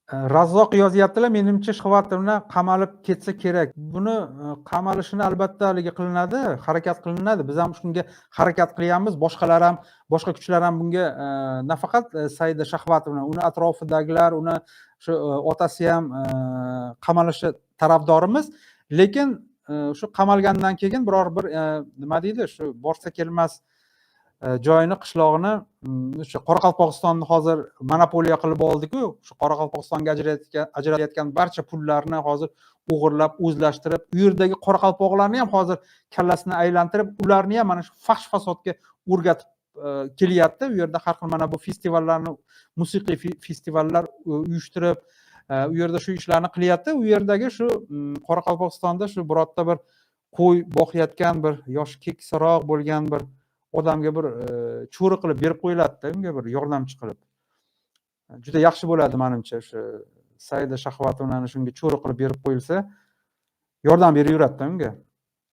Razzoq yozyaptilar, menimcha Shixvatovna qamalib ketsa kerak. Buni qamalishini albatta haligi qilinadi, harakat qilinadi. Biz ham shunga harakat qilyapmiz. Boshqalar ham, boshqa kuchlar ham bunga nafaqat Saida Shahvatovna, uni atrofidagilar, uni shu otasi ham qamalishi tarafdorimiz. Lekin shu qamalgandan keyin biror bir nima deydi, shu borsa kelmas joyini, qishlog'ini, o'sha Qoraqalpog'istonni hozir monopoliya qilib oldi-ku, shu Qoraqalpog'istonga ajratayotgan barcha pullarni hozir o'g'irlab, o'zlashtirib, u yerdagi qoraqalpoqlarni ham hozir kallasini aylantirib, ularni ham mana shu fahsh fasodga o'rgatib kelyapti. U yerda har xil mana bu festivallarni, musiqiy festivallar uyushtirib, u yerda shu ishlarni qilyapti. U yerdagi shu Qoraqalpog'istonda shu birorta bir qo'y boqayotgan bir yoshi keksaroq bo'lgan bir odamga bir cho'ri qilib berib qo'yiladi-da, unga bir yordamchi qilib. Juda yaxshi bo'ladi menimcha, o'sha Saida Shahvatovnani shunga cho'ri qilib berib qo'yilsa, yordam beraveradi-da unga.